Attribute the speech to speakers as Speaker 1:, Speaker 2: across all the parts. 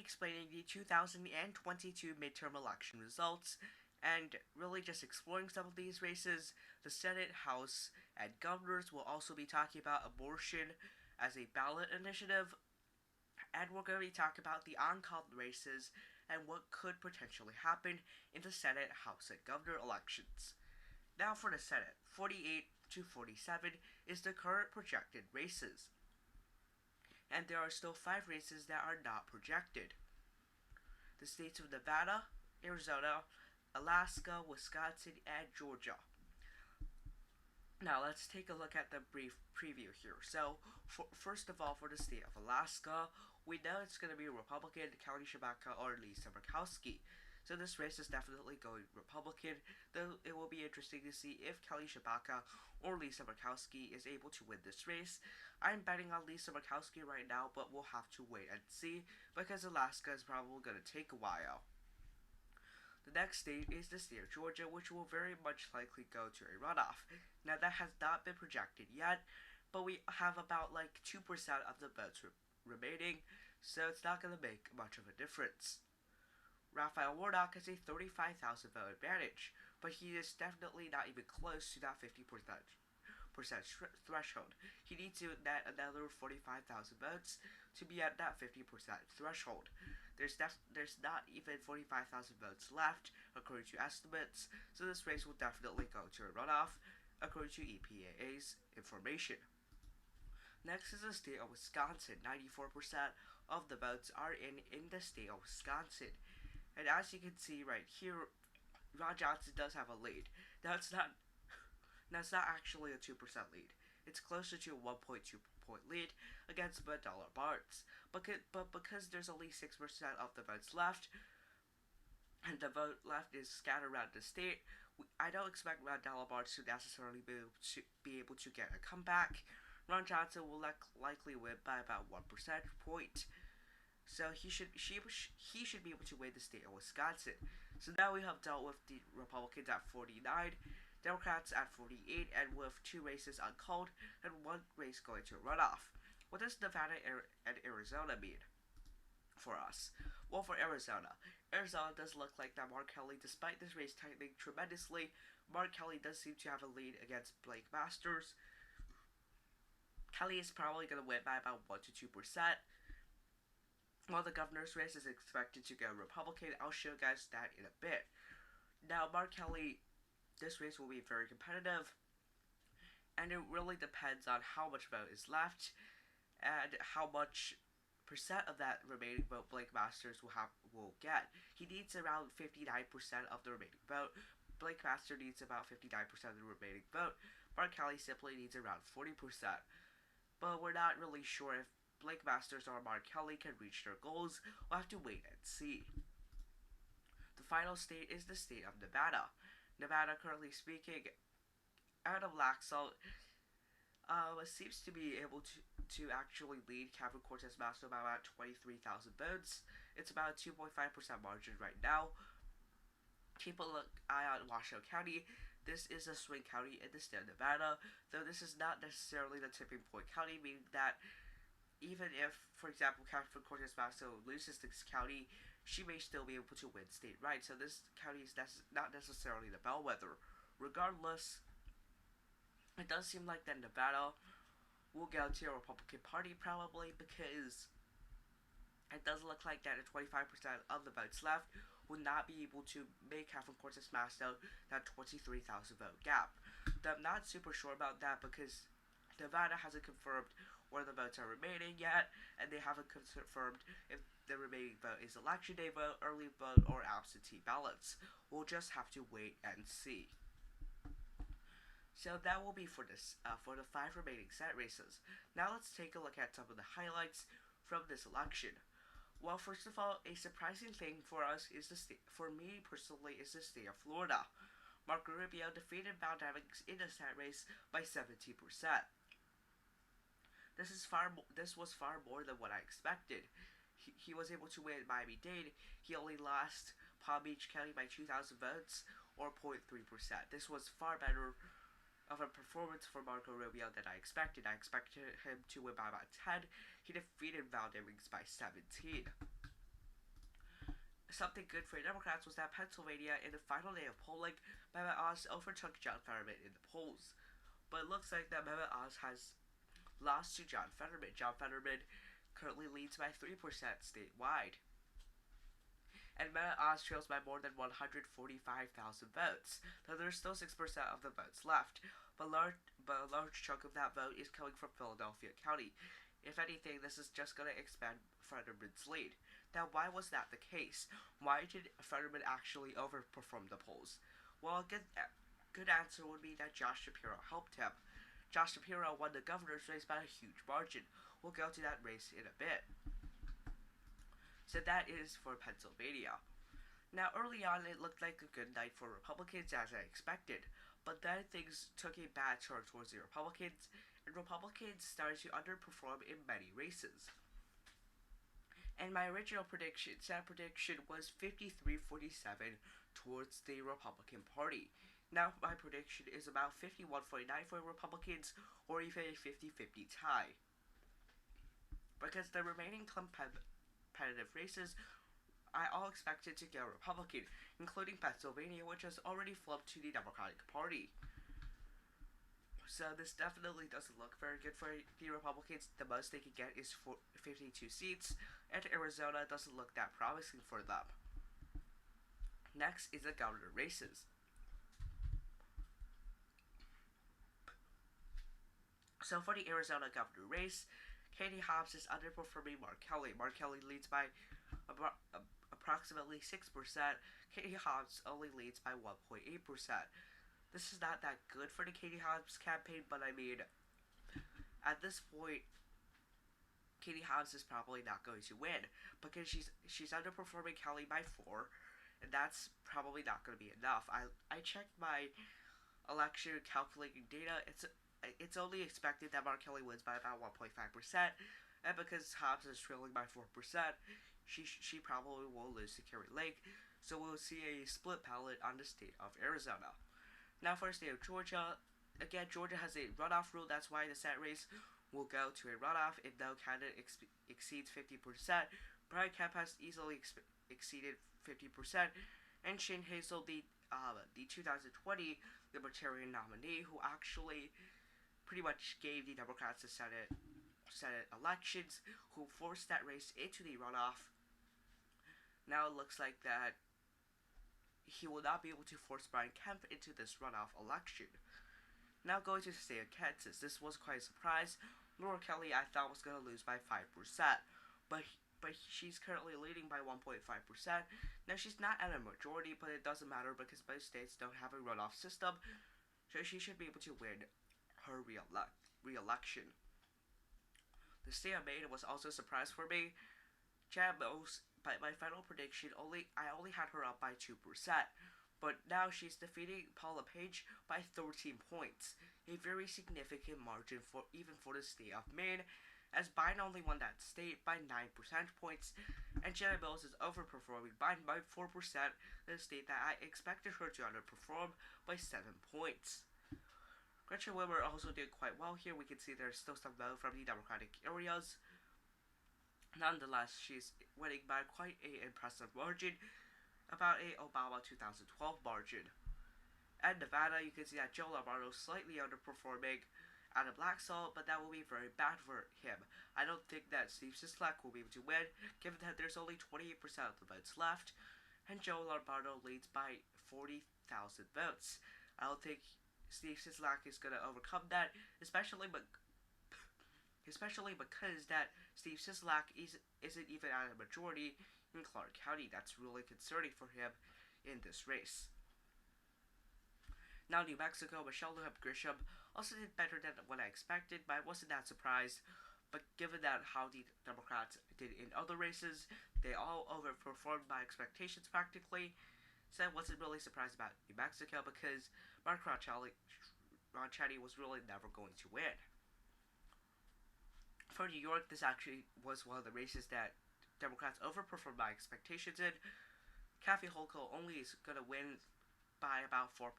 Speaker 1: explaining the 2022 midterm election results and really just exploring some of these races. The Senate, House, and governors will also be talking about abortion as a ballot initiative, and we're going to be talking about the on-call races and what could potentially happen in the Senate, House, and governor elections. Now for the Senate, 48 to 47 is the current projected races, and there are still 5 races that are not projected. The states of Nevada, Arizona, Alaska, Wisconsin, and Georgia. Now let's take a look at the brief preview here. So, first of all, for the state of Alaska, we know it's going to be a Republican, County Shabaka, or Lisa Murkowski. So this race is definitely going Republican, though it will be interesting to see if Kelly Shabaka or Lisa Murkowski is able to win this race. I'm betting on Lisa Murkowski right now, but we'll have to wait and see, because Alaska is probably going to take a while. The next state is the state of Georgia, which will very much likely go to a runoff. Now that has not been projected yet, but we have about like 2% of the votes remaining, so it's not going to make much of a difference. Raphael Warnock has a 35,000 vote advantage, but he is definitely not even close to that 50% threshold. He needs to net another 45,000 votes to be at that 50% threshold. There's not even 45,000 votes left, according to estimates, so this race will definitely go to a runoff, according to EPA's information. Next is the state of Wisconsin. 94% of the votes are in the state of Wisconsin. And as you can see right here, Ron Johnson does have a lead. That's not actually a 2% lead. It's closer to a 1.2 point lead against Mandela Barnes. But because there's only 6% of the votes left, and the vote left is scattered around the state, I don't expect Mandela Barnes to necessarily be able to get a comeback. Ron Johnson will likely win by about 1 percentage point. So he should be able to win the state of Wisconsin. So now we have dealt with the Republicans at 49, Democrats at 48, and with 2 races uncalled and 1 race going to a runoff. What does Nevada and Arizona mean for us? Well, for Arizona does look like that Mark Kelly, despite this race tightening tremendously, Mark Kelly does seem to have a lead against Blake Masters. Kelly is probably going to win by about 1 to 2%. While the governor's race is expected to go Republican, I'll show you guys that in a bit. Now, Mark Kelly, this race will be very competitive, and it really depends on how much vote is left and how much percent of that remaining vote Blake Masters will get. He needs around 59% of the remaining vote. Blake Masters needs about 59% of the remaining vote. Mark Kelly simply needs around 40%. But we're not really sure if Blake Masters or Mark Kelly can reach their goals. We'll have to wait and see. The final state is the state of Nevada. Nevada, currently speaking, Adam Laxalt seems to be able to actually lead Kevin Cortez Masto by about 23,000 votes. It's about a 2.5% margin right now. Keep a eye on Washoe County. This is a swing county in the state of Nevada, though this is not necessarily the tipping point county, meaning that even if, for example, Catherine Cortez Masto loses this county, she may still be able to win state rights. So this county is not necessarily the bellwether. Regardless, it does seem like that Nevada will go to a Republican Party probably, because it does look like that 25% of the votes left will not be able to make Catherine Cortez Masto that 23,000 vote gap. I'm not super sure about that because Nevada hasn't confirmed where the votes are remaining yet, and they haven't confirmed if the remaining vote is election day vote, early vote, or absentee ballots. We'll just have to wait and see. So that will be for the 5 remaining Senate races. Now let's take a look at some of the highlights from this election. Well, first of all, a surprising thing for us is for me personally, is the state of Florida. Marco Rubio defeated Val Demings in the Senate race by 17%. This was far more than what I expected. He was able to win Miami-Dade. He only lost Palm Beach County by 2,000 votes, or 0.3%. This was far better of a performance for Marco Rubio than I expected. I expected him to win by about 10. He defeated Val Demings by 17. something good for Democrats was that Pennsylvania, in the final day of polling, Mehmet Oz overtook John Fetterman in the polls. But it looks like that Mehmet Oz has lost to John Fetterman. John Fetterman currently leads by 3% statewide. And Mehmet Oz trails by more than 145,000 votes. Though there's still 6% of the votes left. But a large chunk of that vote is coming from Philadelphia County. If anything, this is just going to expand Fetterman's lead. Now, why was that the case? Why did Fetterman actually overperform the polls? Well, a good answer would be that Josh Shapiro helped him. Josh Shapiro won the governor's race by a huge margin. We'll go to that race in a bit. So that is for Pennsylvania. Now, early on, it looked like a good night for Republicans, as I expected. But then things took a bad turn towards the Republicans, and Republicans started to underperform in many races. And my original prediction, was 53-47 towards the Republican Party. Now my prediction is about 51-49 for Republicans, or even a 50-50 tie. Because the remaining competitive races, I all expected to go Republican, including Pennsylvania, which has already flipped to the Democratic Party. So this definitely doesn't look very good for the Republicans. The most they can get is 52 seats, and Arizona doesn't look that promising for them. Next is the governor races. So for the Arizona governor race, Katie Hobbs is underperforming Mark Kelly. Mark Kelly leads by approximately 6%. Katie Hobbs only leads by 1.8%. This is not that good for the Katie Hobbs campaign, but I mean, at this point, Katie Hobbs is probably not going to win because she's underperforming Kelly by 4, and that's probably not going to be enough. I checked my election calculating data. It's only expected that Mark Kelly wins by about 1.5%, and because Hobbs is trailing by 4%, she probably will lose to Carrie Lake. So we'll see a split ballot on the state of Arizona. Now for the state of Georgia, again, Georgia has a runoff rule. That's why the Senate race will go to a runoff if no candidate exceeds 50%. Brian Kemp has easily exceeded 50%, and Shane Hazel, the 2020 Libertarian nominee, who actually pretty much gave the Democrats the Senate elections, who forced that race into the runoff. Now it looks like that he will not be able to force Brian Kemp into this runoff election. Now going to the state of Kansas, this was quite a surprise. Laura Kelly, I thought, was going to lose by 5%, but she's currently leading by 1.5%. Now she's not at a majority, but it doesn't matter because most states don't have a runoff system, so she should be able to win her re-election. The state of Maine was also a surprise for me. Jan Mills, by my final prediction, I only had her up by 2%, but now she's defeating Paula Page by 13 points, a very significant margin for the state of Maine, as Biden only won that state by 9 percentage points, and Jan Mills is overperforming Biden by 4%, in a state that I expected her to underperform by 7 points. Gretchen Whitmer also did quite well here. We can see there's still some vote from the Democratic areas. Nonetheless, she's winning by quite an impressive margin, about a Obama 2012 margin. And Nevada, you can see that Joe Lombardo slightly underperforming Adam Laxalt, but that will be very bad for him. I don't think that Steve Sisolak will be able to win, given that there's only 28% of the votes left, and Joe Lombardo leads by 40,000 votes. I don't think Steve Sisolak is going to overcome that, especially because that Steve Sisolak isn't even at a majority in Clark County. That's really concerning for him in this race. Now New Mexico, Michelle Lujan Grisham also did better than what I expected, but I wasn't that surprised. But given that how the Democrats did in other races, they all overperformed my expectations practically. So I wasn't really surprised about New Mexico because Mark Ronchetti was really never going to win. For New York, this actually was one of the races that Democrats overperformed my expectations in. Kathy Hochul only is going to win by about 4%.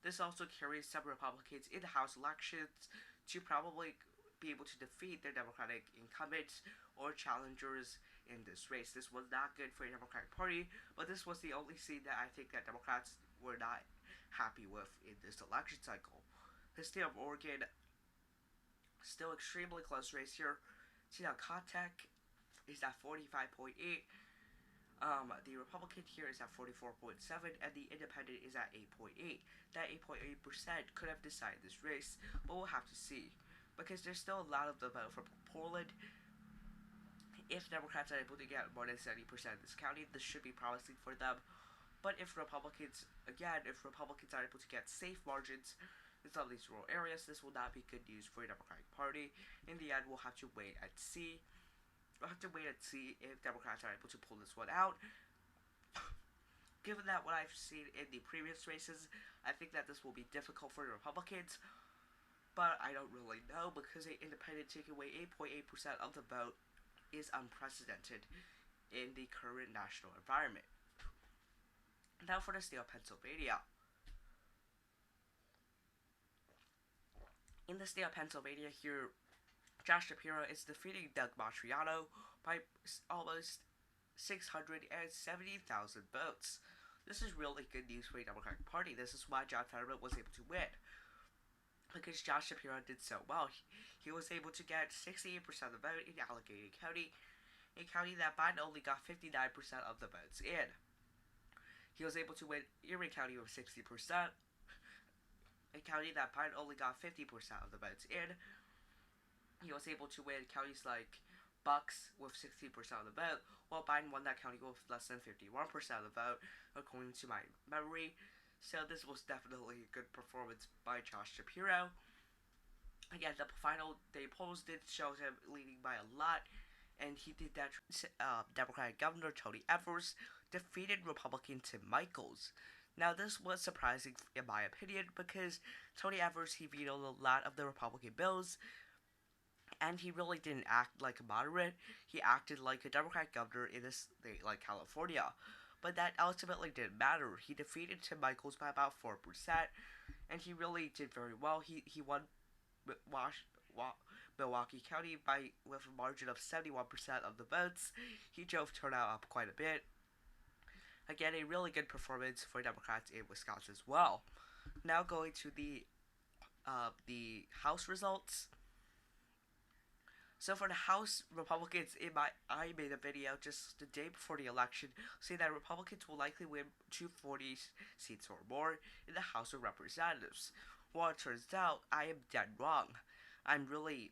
Speaker 1: This also carries some Republicans in the House elections to probably be able to defeat their Democratic incumbents or challengers in this race. This was not good for the Democratic Party, but this was the only seat that I think that Democrats were not happy with in this election cycle. The state of Oregon, still extremely close race here. See now, Kotek is at 45.8. The Republican here is at 44.7, and the Independent is at 8.8. That 8.8% could have decided this race, but we'll have to see, because there's still a lot of the vote for Portland. If Democrats are able to get more than 70% of this county, this should be promising for them. But if Republicans are able to get safe margins in some of these rural areas, this will not be good news for the Democratic Party. In the end, we'll have to wait and see. We'll have to wait and see if Democrats are able to pull this one out. Given that what I've seen in the previous races, I think that this will be difficult for the Republicans. But I don't really know, because an independent taking away 8.8% of the vote is unprecedented in the current national environment. Now for the state of Pennsylvania. In the state of Pennsylvania here, Josh Shapiro is defeating Doug Mastriano by almost 670,000 votes. This is really good news for the Democratic Party. This is why John Fetterman was able to win, because Josh Shapiro did so well. He was able to get 68% of the vote in Allegheny County, a county that Biden only got 59% of the votes in. He was able to win Erie County with 60%, a county that Biden only got 50% of the votes in. He was able to win counties like Bucks with 60% of the vote, while Biden won that county with less than 51% of the vote, according to my memory. So this was definitely a good performance by Josh Shapiro. Again, the final day polls did show him leading by a lot, and he did that. Democratic Governor Tony Evers defeated Republican Tim Michels. Now, this was surprising in my opinion, because Tony Evers, he vetoed a lot of the Republican bills, and he really didn't act like a moderate. He acted like a Democratic governor in a state like California. But that ultimately didn't matter. He defeated Tim Michels by about 4%, and he really did very well. He won Milwaukee County with a margin of 71% of the votes. He drove turnout up quite a bit. Again, a really good performance for Democrats in Wisconsin as well. Now going to the House results. So for the House, Republicans, I made a video just the day before the election saying that Republicans will likely win 240 seats or more in the House of Representatives. Well, it turns out I am dead wrong. I'm really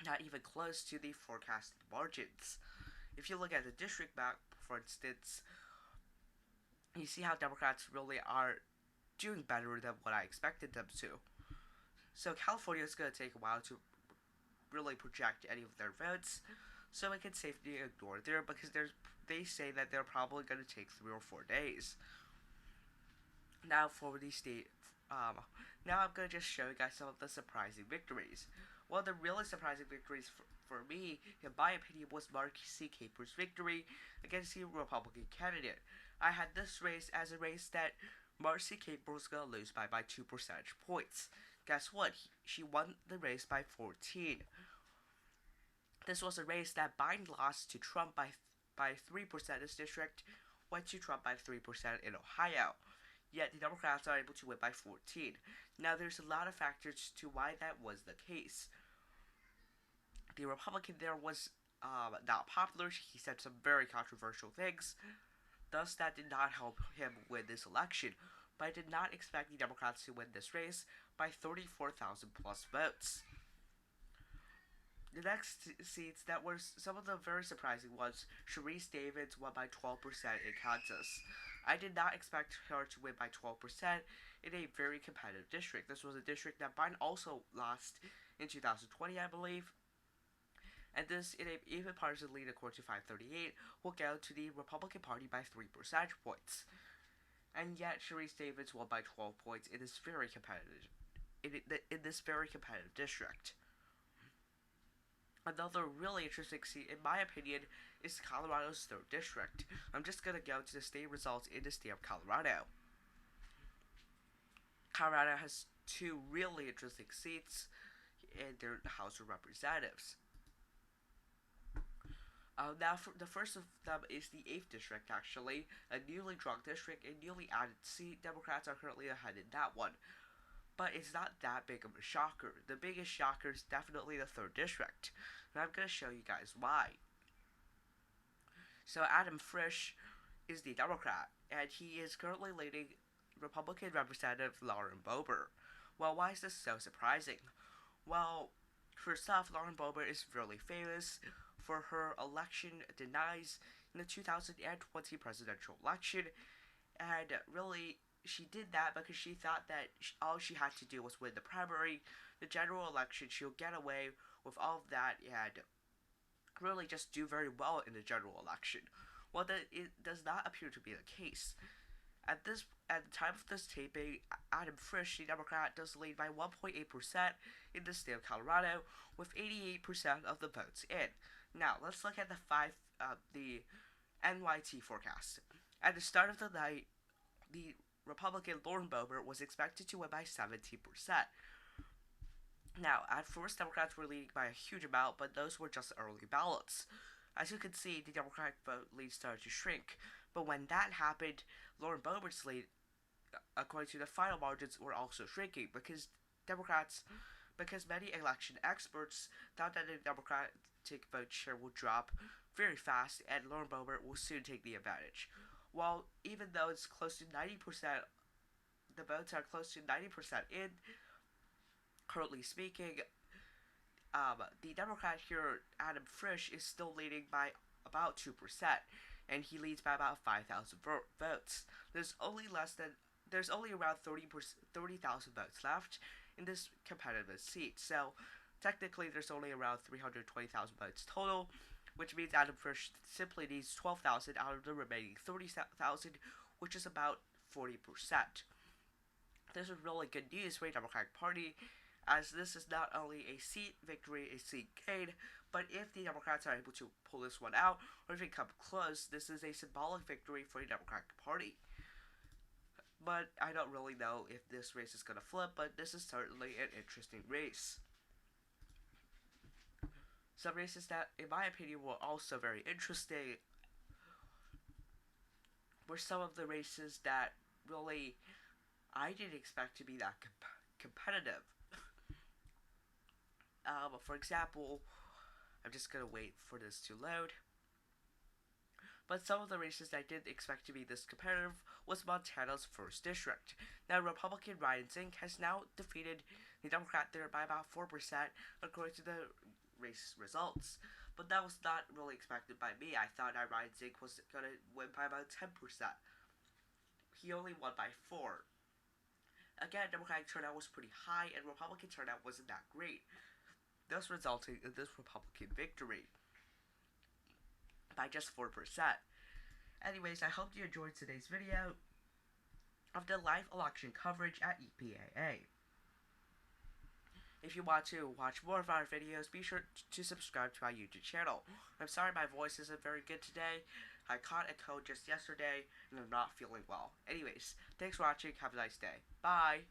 Speaker 1: not even close to the forecasted margins. If you look at the district map, for instance, you see how Democrats really are doing better than what I expected them to. So California is going to take a while to really project any of their votes, so we can safely ignore there, because they say that they're probably going to take 3 or 4 days. Now for the state, now I'm going to just show you guys some of the surprising victories. One of the really surprising victories for me, in my opinion, was Marcy Kapur's victory against the Republican candidate. I had this race as a race that Marcy Kapur was going to lose by 2 percentage points. Guess what? She won the race by 14. This was a race that Biden lost to Trump by 3% in this district, went to Trump by 3% in Ohio. Yet the Democrats are able to win by 14. Now there's a lot of factors to why that was the case. The Republican there was not popular. He said some very controversial things. Thus, that did not help him win this election. But I did not expect the Democrats to win this race by 34,000 plus votes. The next seats that were some of the very surprising ones, Sharice Davids won by 12% in Kansas. I did not expect her to win by 12% in a very competitive district. This was a district that Biden also lost in 2020, I believe. And this, in an even partisan lead according to FiveThirtyEight, will go to the Republican Party by 3 percentage points. And yet, Sharice Davids won by 12 points in this very competitive, in this very competitive district. Another really interesting seat, in my opinion, is Colorado's 3rd district. I'm just gonna go to the state results in the state of Colorado. Colorado has 2 really interesting seats in their House of Representatives. Now, the first of them is the 8th district, actually, a newly drawn district, a newly added seat. Democrats are currently ahead in that one. But it's not that big of a shocker. The biggest shocker is definitely the 3rd district. And I'm going to show you guys why. So Adam Frisch is the Democrat, and he is currently leading Republican Representative Lauren Boebert. Well, why is this so surprising? Well, first off, Lauren Boebert is really famous for her election denies in the 2020 presidential election, and really, she did that because she thought that all she had to do was win the primary, the general election. She'll get away with all of that and really just do very well in the general election. Well, it does not appear to be the case. At the time of this taping, Adam Frisch, the Democrat, does lead by 1.8% in the state of Colorado, with 88% of the votes in. Now, let's look at the NYT forecast. At the start of the night, the Republican Lauren Boebert was expected to win by 17%. Now, at first, Democrats were leading by a huge amount, but those were just early ballots. As you can see, the Democratic vote lead started to shrink. But when that happened, Lauren Boebert's lead, according to the final margins, were also shrinking because many election experts thought that the Democratic vote share will drop very fast and Lauren Boebert will soon take the advantage. While even though it's close to 90%, the votes are close to 90% in, currently speaking, the Democrat here, Adam Frisch, is still leading by about 2%, and he leads by about 5,000 votes. There's only around 30,000 votes left in this competitive seat, so technically there's only around 320,000 votes total, which means Adam Frisch simply needs 12,000 out of the remaining 30,000, which is about 40%. This is really good news for the Democratic Party, as this is not only a seat victory, a seat gain, but if the Democrats are able to pull this one out, or if it comes close, this is a symbolic victory for the Democratic Party. But I don't really know if this race is going to flip, but this is certainly an interesting race. Some races that, in my opinion, were also very interesting were some of the races that really I didn't expect to be that competitive. For example, I'm just gonna wait for this to load. But some of the races I didn't expect to be this competitive was Montana's 1st district. Now, Republican Ryan Zink has now defeated the Democrat there by about 4%, according to the race results. But that was not really expected by me. I thought that Ryan Zink was gonna win by about 10%. He only won by 4. Again, Democratic turnout was pretty high, and Republican turnout wasn't that great, thus resulting in this Republican victory by just 4%. Anyways, I hope you enjoyed today's video of the live election coverage at EPAA. If you want to watch more of our videos, be sure to subscribe to our YouTube channel. I'm sorry my voice isn't very good today. I caught a cold just yesterday, and I'm not feeling well. Anyways, thanks for watching. Have a nice day. Bye!